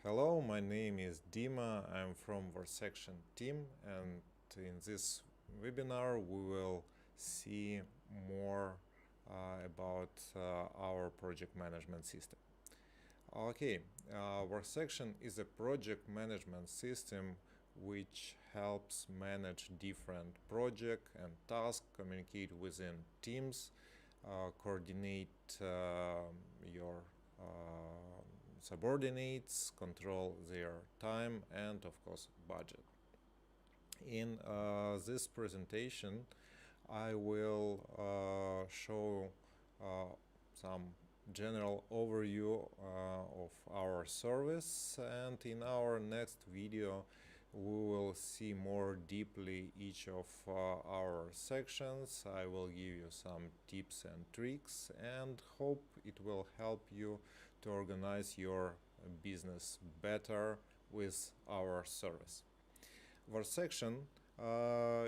Hello, my name is Dima. I'm from Worksection team, and in this webinar we will see more about our project management system. Okay, Worksection is a project management system which helps manage different projects and tasks, communicate within teams, coordinate your subordinates, control their time, and of course budget. In this presentation I will show some general overview of our service, and in our next video we will see more deeply each of our sections. I will give you some tips and tricks and hope it will help you to organize your business better with our service. Worksection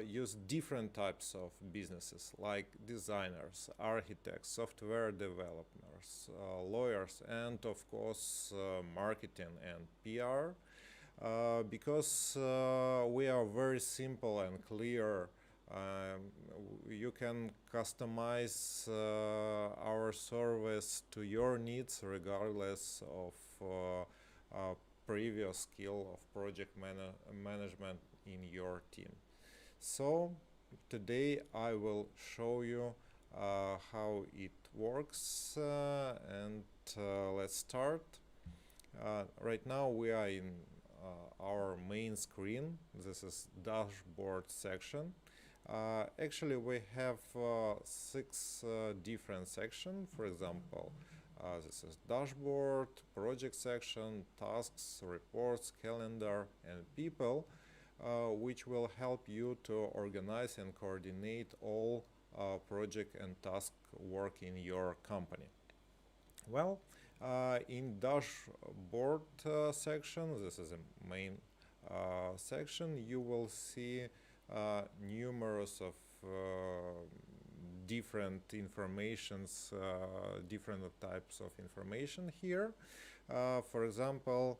use different types of businesses like designers, architects, software developers, lawyers, and of course marketing and PR, because we are very simple and clear. You can customize our service to your needs regardless of previous skill of project management in your team. So today I will show you how it works, and let's start. Right now we are in our main screen. This is dashboard section. Actually we have six different sections. For example, this is dashboard, project section, tasks, reports, calendar, and people, which will help you to organize and coordinate all project and task work in your company. Well, in dashboard section, this is a main section, you will see numerous of different informations, different types of information here. For example,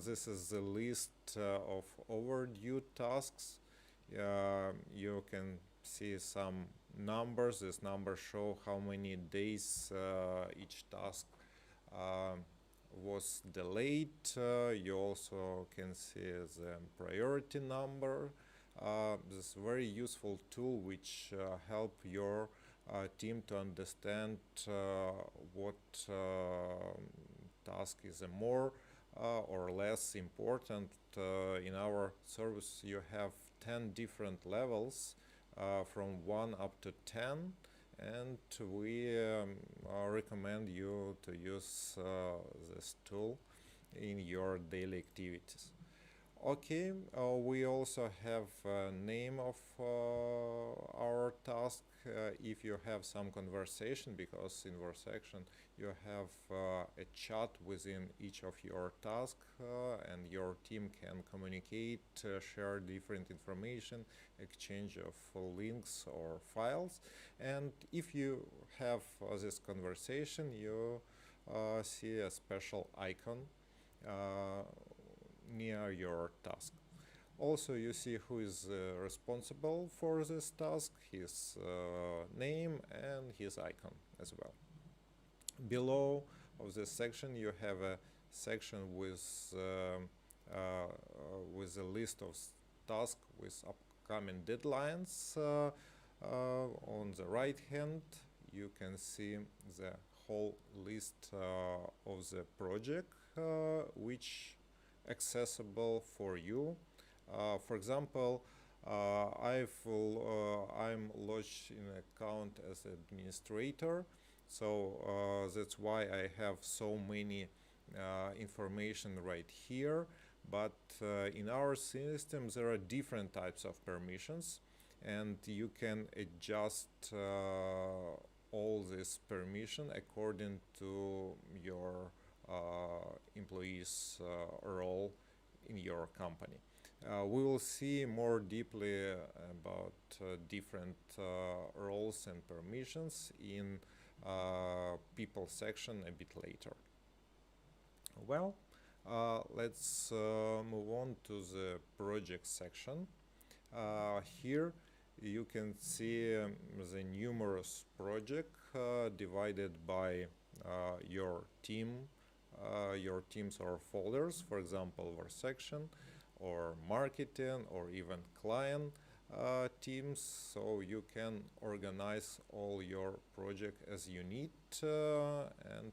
this is the list of overdue tasks. You can see some numbers. These numbers show how many days each task was delayed. You also can see the priority number. This is a very useful tool which help your team to understand what task is a more or less important. In our service you have 10 different levels from 1 up to 10, and we recommend you to use this tool in your daily activities. Okay, we also have a name of our task if you have some conversation, because in Worksection you have a chat within each of your tasks, and your team can communicate, share different information, exchange of links or files. And if you have this conversation, you see a special icon near your task. Also you see who is responsible for this task, his name and his icon as well. Below of this section you have a section with a list of tasks with upcoming deadlines. On the right hand you can see the whole list of the project which accessible for you. For example, I'm lodged in an account as administrator, so that's why I have so many information right here. But in our system there are different types of permissions, and you can adjust all this permission according to your employees' role in your company. We will see more deeply about different roles and permissions in people section a bit later. Well, Let's move on to the project section. Here you can see the numerous projects divided by your teams or folders, for example, Worksection or marketing or even client teams, so you can organize all your project as you need, and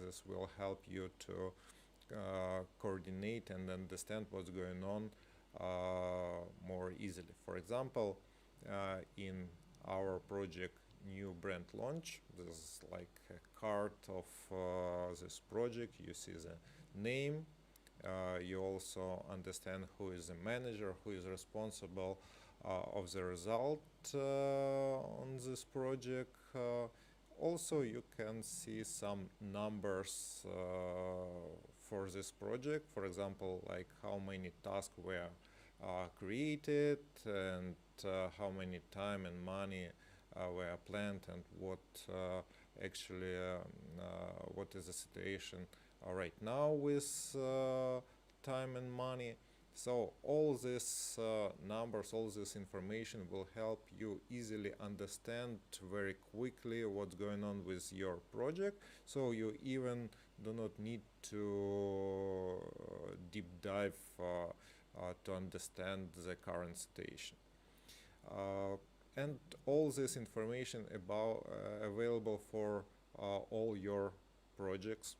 this will help you to coordinate and understand what's going on more easily. For example, in our project new brand launch, this is like a card of this project. You see the name, you also understand who is the manager, who is responsible of the result on this project. Also, you can see some numbers for this project, for example, like how many tasks were created and how many time and money were planned, and what actually what is the situation right now with time and money. So all these numbers, all this information will help you easily understand very quickly what's going on with your project, so you even do not need to deep dive to understand the current situation. And all this information about available for all your projects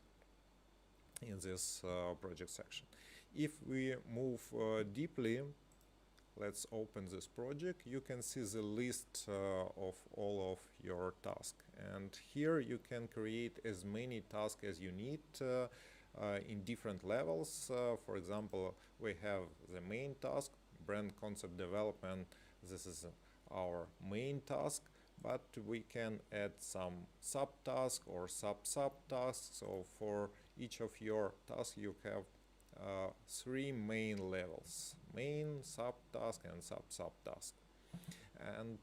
in this project section. If we move deeply, let's open this project. You can see the list of all of your tasks, and here you can create as many tasks as you need in different levels. For example, we have the main task, brand concept development. This is our main task, but we can add some subtasks or sub-subtasks. So for each of your tasks you have three main levels: main, subtask, and sub-subtask. And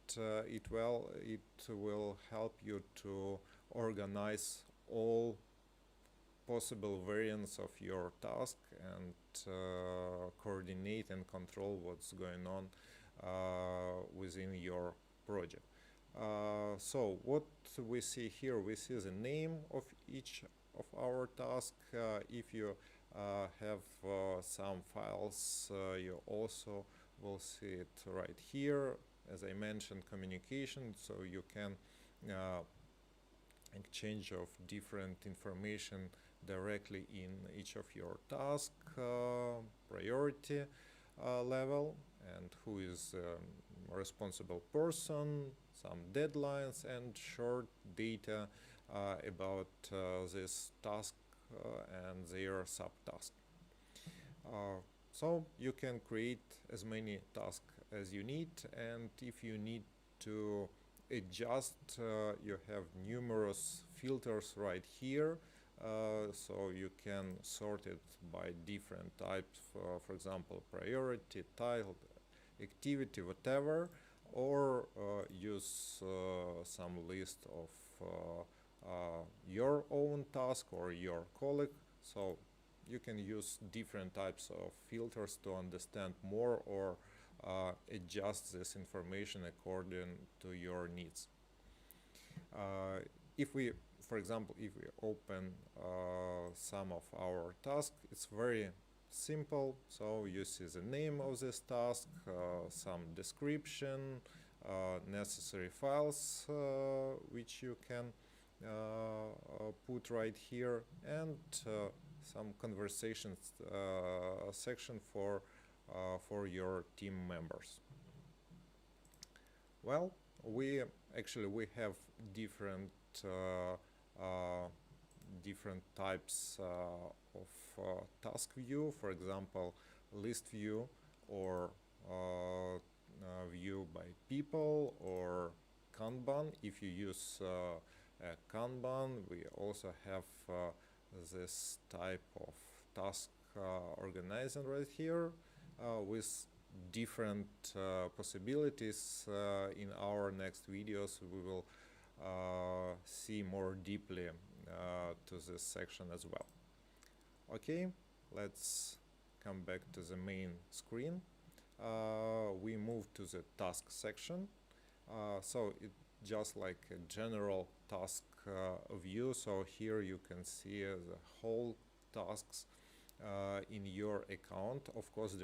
it will help you to organize all possible variants of your task and coordinate and control what's going on within your project. So what we see here, we see the name of each of our tasks. If you have some files, you also will see it right here. As I mentioned, communication, so you can exchange of different information directly in each of your tasks, priority level, and who is responsible person, some deadlines, and short data about this task and their subtask. So you can create as many tasks as you need, and if you need to adjust, you have numerous filters right here. So you can sort it by different types, for example, priority, title, activity, whatever, or use some list of your own task or your colleague. So you can use different types of filters to understand more or adjust this information according to your needs. If we, for example, if we open some of our tasks, it's very simple. So you see the name of this task, some description, necessary files which you can put right here, and some conversations section for your team members. Well, we have different different types of task view. For example, list view, or view by people, or Kanban. If you use a Kanban, we also have this type of task organizer right here with different possibilities. In our next videos we will see more deeply to this section as well. Okay, let's come back to the main screen. We move to the task section. So it just like a general task view. So here you can see the whole tasks in your account. Of course,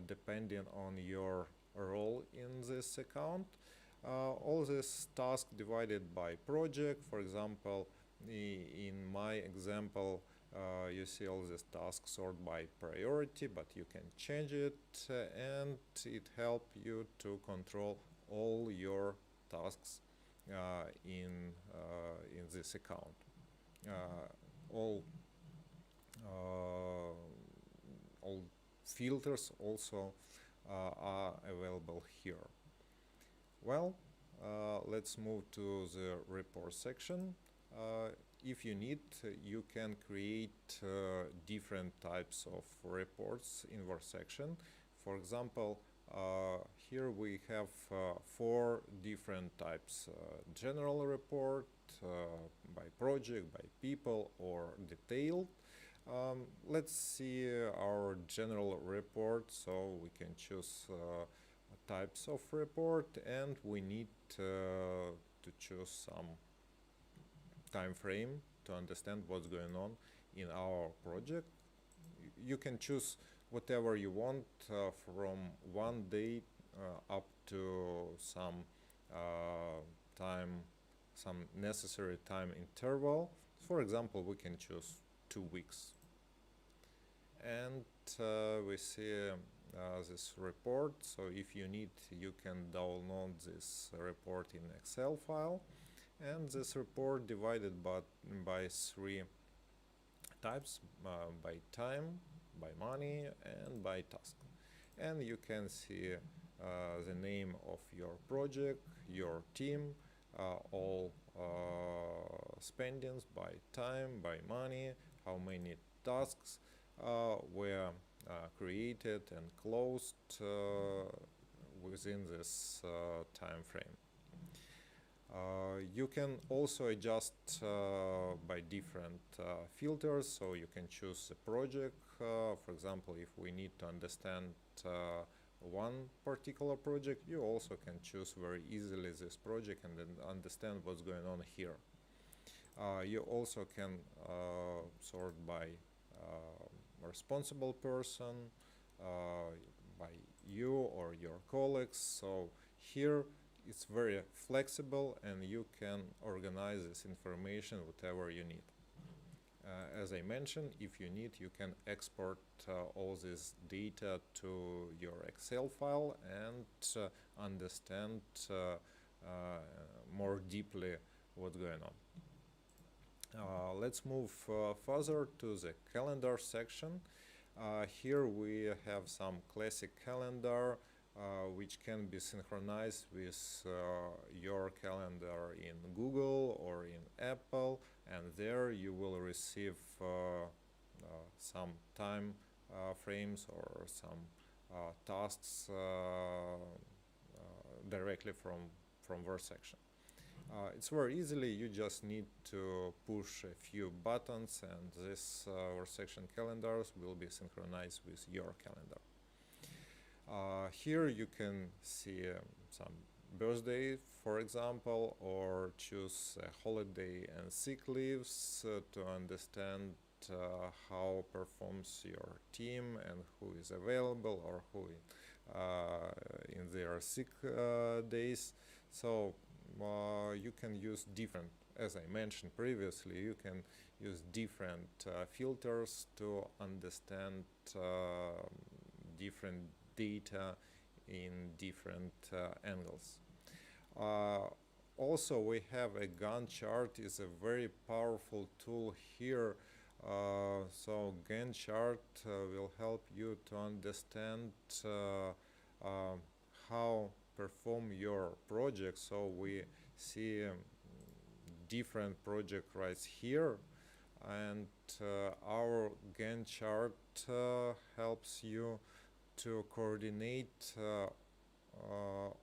depending on your role in this account. All this task divided by project. For example, in my example, you see all these tasks sorted by priority, but you can change it, and it helps you to control all your tasks in this account. All all filters also are available here. Well, let's move to the report section. If you need, you can create different types of reports in Worksection. For example, here we have 4 different types. General report, by project, by people, or detailed. Let's see our general report, so we can choose types of report, and we need to choose some time frame to understand what's going on in our project. You can choose whatever you want from 1 day up to some time, some necessary time interval. For example, we can choose 2 weeks. And we see this report. So if you need, you can download this report in Excel file. And this report divided by 3 types, by time, by money, and by task. And you can see the name of your project, your team, all spendings by time, by money, how many tasks were created and closed within this time frame. You can also adjust by different filters, so you can choose a project. For example, if we need to understand one particular project, you also can choose very easily this project and then understand what's going on here. You also can sort by responsible person, by you or your colleagues. So here it's very flexible, and you can organize this information whatever you need. As I mentioned, if you need, you can export all this data to your Excel file and understand more deeply what's going on. Let's move further to the calendar section. Here we have some classic calendar which can be synchronized with your calendar in Google or in Apple, and there you will receive some time frames or some tasks directly from Worksection. It's very easily, you just need to push a few buttons, and this Worksection calendars will be synchronized with your calendar. Here you can see some birthday, for example, or choose holiday and sick leaves to understand how performs your team and who is available or who in their sick days. So you can use different, as I mentioned previously, you can use different filters to understand different data in different angles. Also, we have a Gantt chart is a very powerful tool here. So Gantt chart will help you to understand how perform your project. So we see different project right here, and our Gantt chart helps you to coordinate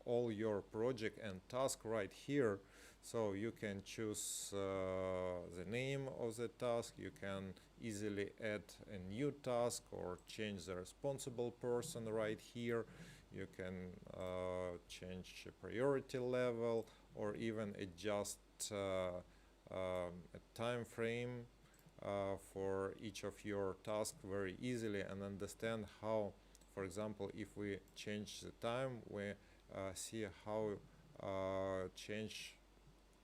all your project and task right here. So you can choose the name of the task, you can easily add a new task or change the responsible person right here. You can change a priority level or even adjust a time frame for each of your tasks very easily, and understand how, for example, if we change the time, we see how change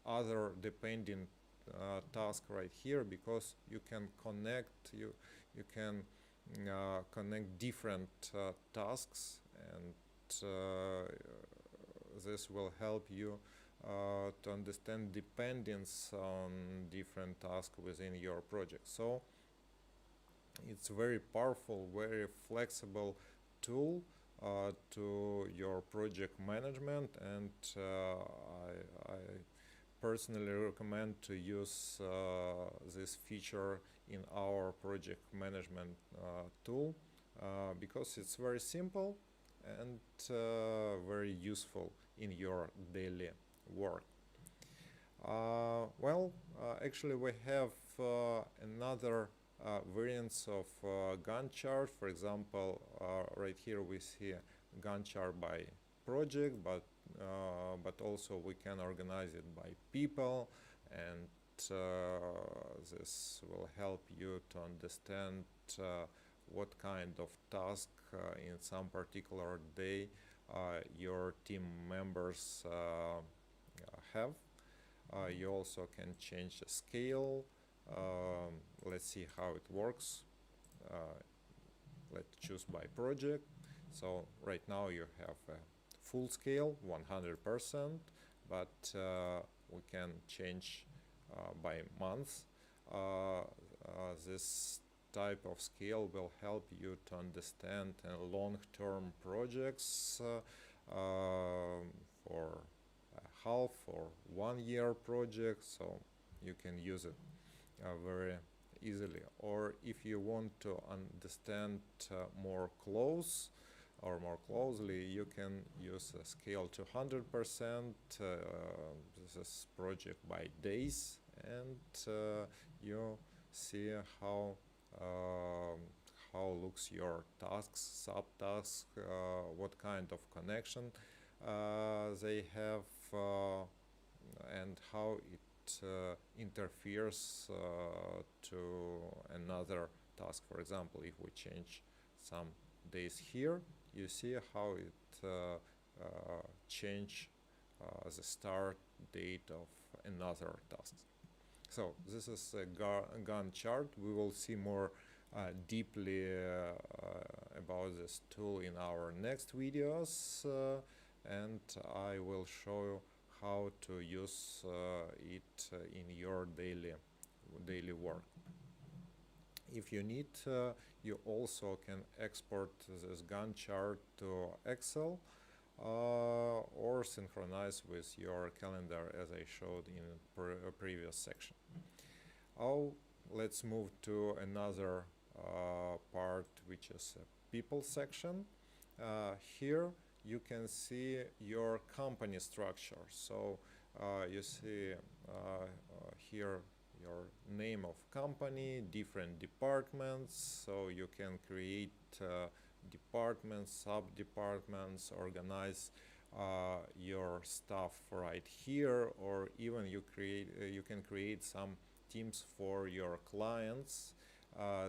other depending task right here, because you can connect different tasks, and this will help you to understand dependence on different tasks within your project. So it's very powerful, very flexible tool to your project management, and I personally recommend to use this feature in our project management tool because it's very simple and very useful in your daily work. Actually, we have another variants of Gantt chart. For example, right here we see Gantt chart by project, but also we can organize it by people, and this will help you to understand what kind of task in some particular day your team members have. You also can change the scale. Let's see how it works. Let's choose by project. So right now you have a full scale 100%, but we can change by month. This type of scale will help you to understand long-term projects for half or 1 year project, so you can use it very easily. Or if you want to understand more closely, you can use a scale to 100%. This is project by days, and you see how looks your tasks, subtasks, what kind of connection they have, and how it interferes to another task. For example, if we change some days here, you see how it change the start date of another task. So this is a Gantt chart. We will see more deeply about this tool in our next videos, and I will show you how to use it in your daily work. If you need, you also can export this Gantt chart to Excel or synchronize with your calendar, as I showed in a previous section. Let's move to another part, which is a people section. Here you can see your company structure. So you see here your name of company, different departments, so you can create departments, sub-departments, organize your stuff right here, or even you can create some teams for your clients.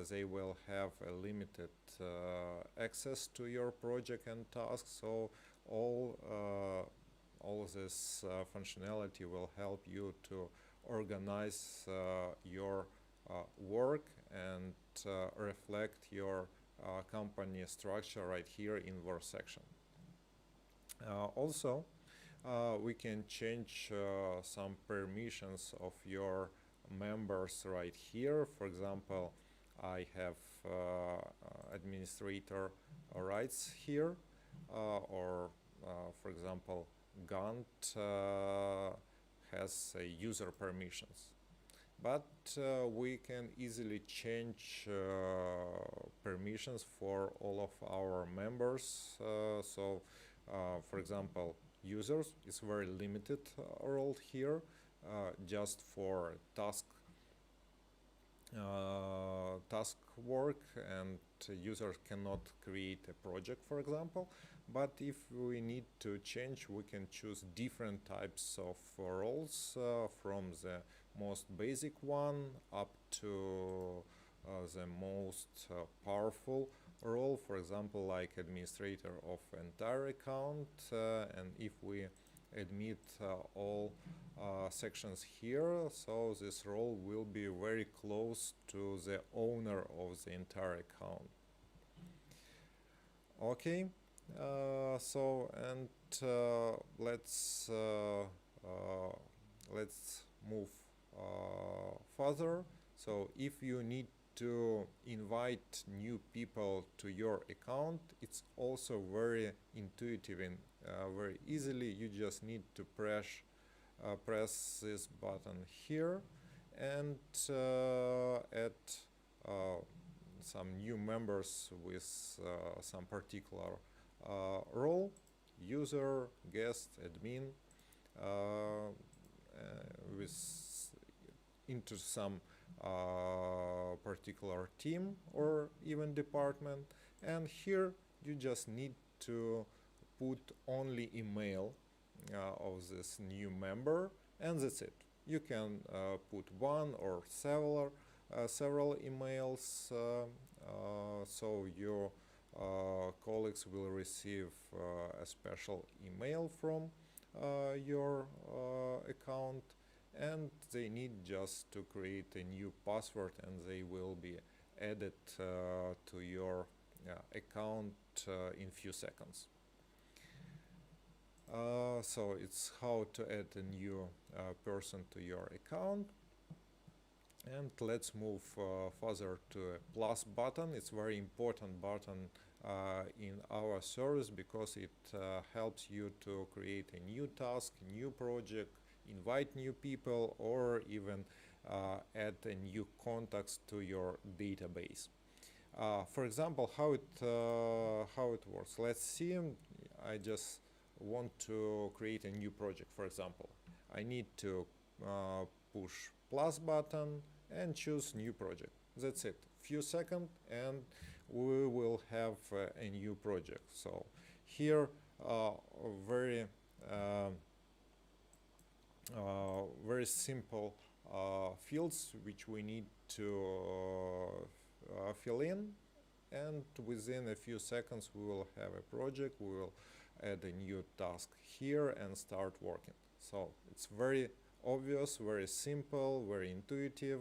They will have a limited access to your project and tasks, so all this functionality will help you to organize your work and reflect your company structure right here in Worksection. Also, we can change some permissions of your members right here. For example, I have administrator rights here, or for example, Gantt has user permissions. But we can easily change permissions for all of our members. For example, users is very limited role here, just for task task work, and user cannot create a project, for example. But if we need to change, we can choose different types of roles, from the most basic one up to the most powerful role, for example, like administrator of entire account. And if we admit all sections here, so this role will be very close to the owner of the entire account. Okay, so and let's move further. So if you need to invite new people to your account, it's also very intuitive and very easily. You just need to press this button here and add some new members with some particular role: user, guest, admin, with into some particular team or even department. And here you just need to put only email of this new member, and that's it. You can put one or several emails, so your colleagues will receive a special email from your account, and they need just to create a new password, and they will be added to your account in few seconds. So it's how to add a new person to your account. And let's move further to a plus button. It's a very important button in our service because it helps you to create a new task, new project, invite new people, or even add a new contacts to your database. For example, how it works. Let's see. I just want to create a new project. For example, I need to push plus button and choose new project. That's it. Few seconds and we will have a new project. So here very very simple fields which we need to fill in, and within a few seconds we will have a project. We will add a new task here and start working. So it's very obvious, very simple, very intuitive,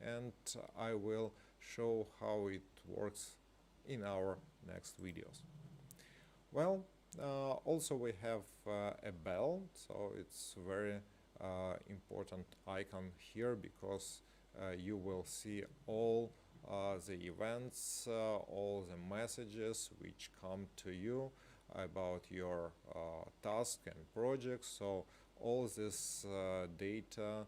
and I will show how it works in our next videos. Well, also we have a bell, so it's very important icon here because you will see all the events, all the messages which come to you about your task and project. So all this data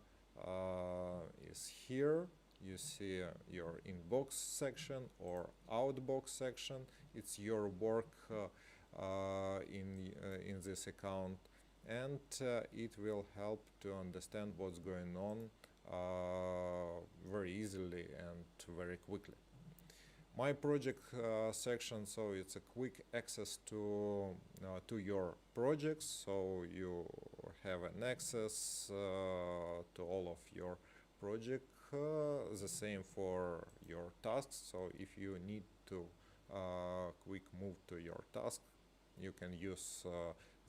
is here. You see your inbox section or outbox section. It's your work in this account, and it will help to understand what's going on very easily and very quickly. My project section, so it's a quick access to your projects, so you have an access to all of your project. The same for your tasks, so if you need to quick move to your task, you can use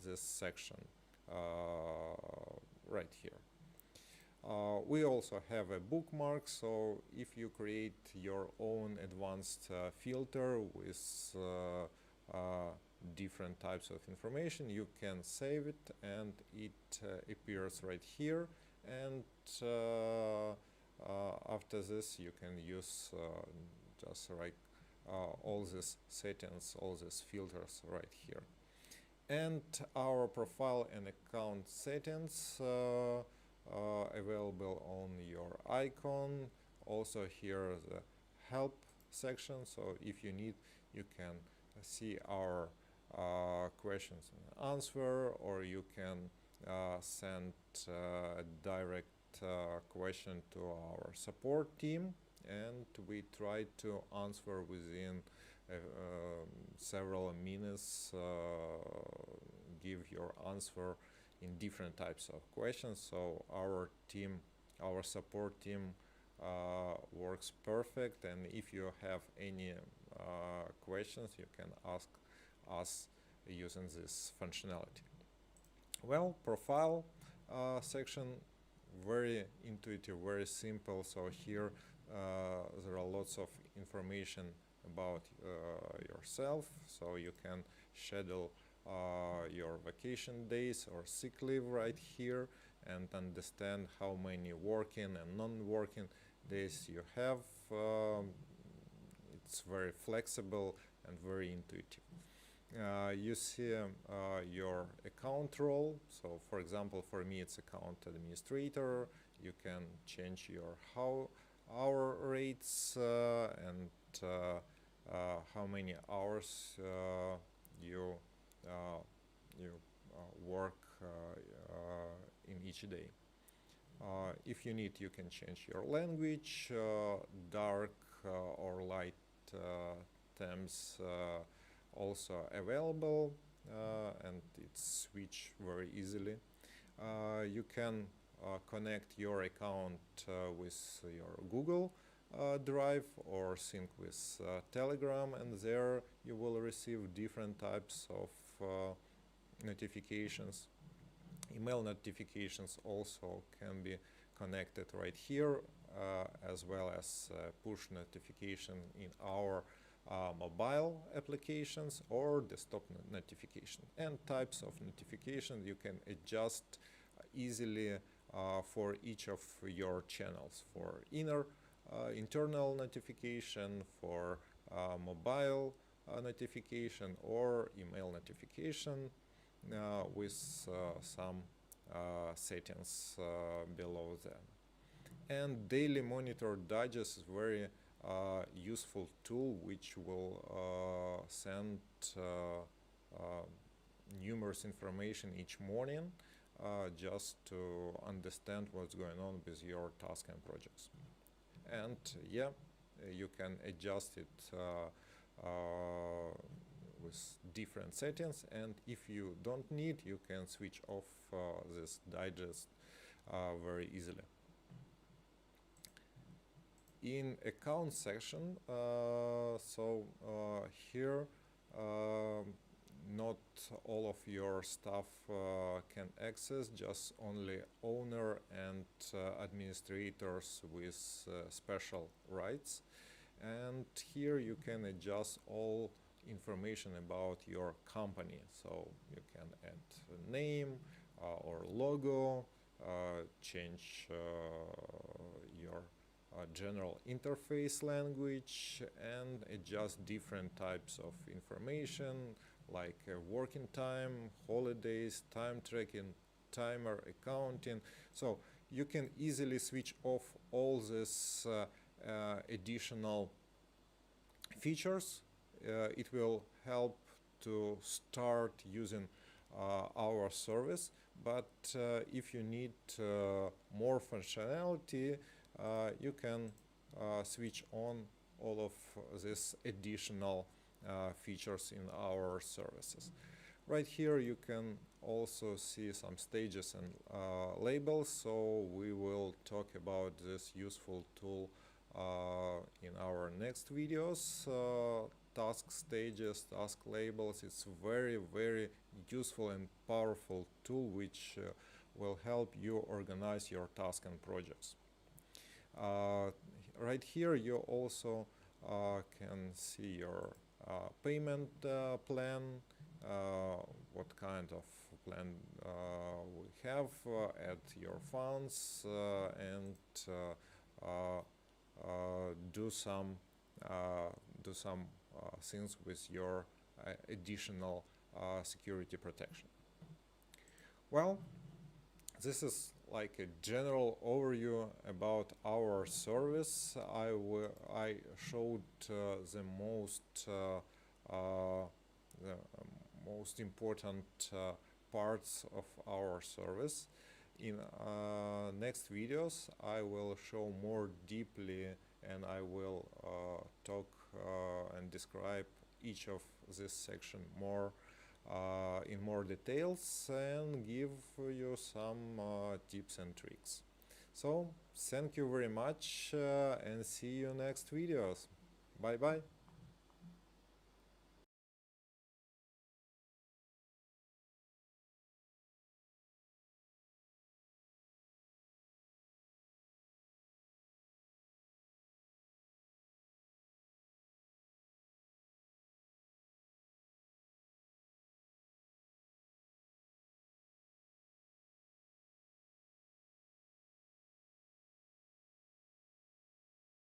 this section right here. We also have a bookmark, so if you create your own advanced filter with different types of information, you can save it and it appears right here. And after this you can use just like all these settings, all these filters right here. And our profile and account settings available on your icon. Also here the help section, so if you need, you can see our questions and answer, or you can send direct question to our support team, and we try to answer within several minutes, give your answer in different types of questions. So our support team works perfect, and if you have any questions, you can ask us using this functionality. Well, profile section, very intuitive, very simple. So here there are lots of information about yourself, so you can schedule your vacation days or sick leave right here, and understand how many working and non-working days you have. It's very flexible and very intuitive. You see your account role. So for example, for me it's account administrator. You can change your hour rates and how many hours you work in each day. If you need, you can change your language, dark or light themes also available, and it's switch very easily. You can connect your account with your Google Drive or sync with Telegram, and there you will receive different types of notifications. Email notifications also can be connected right here, as well as push notification in our mobile applications or desktop notification. And types of notification you can adjust easily for each of your channels, for internal notification, for mobile notification, or email notification with some settings below them. And daily monitor digest is very useful tool which will send numerous information each morning just to understand what's going on with your task and projects. And yeah, you can adjust it with different settings, and if you don't need, you can switch off this digest very easily. In account section, here not all of your stuff can access, just only owner and administrators with special rights. And here you can adjust all information about your company. So you can add a name or logo, change your general interface language, and adjust different types of information like working time, holidays, time tracking, timer, accounting. So you can easily switch off all this additional features. It will help to start using our service, but if you need more functionality, you can switch on all of these additional features in our services. Right here you can also see some stages and labels, so we will talk about this useful tool in our next videos. Task stages, task labels, it's very, very useful and powerful tool which will help you organize your tasks and projects. Right here you also can see your payment plan, what kind of plan we have, add your funds, and do some things with your additional security protection. Well, this is like a general overview about our service. I showed the most important parts of our service. In next videos, I will show more deeply, and I will talk and describe each of this section more in more details and give you some tips and tricks. So thank you very much and see you next videos. Bye bye.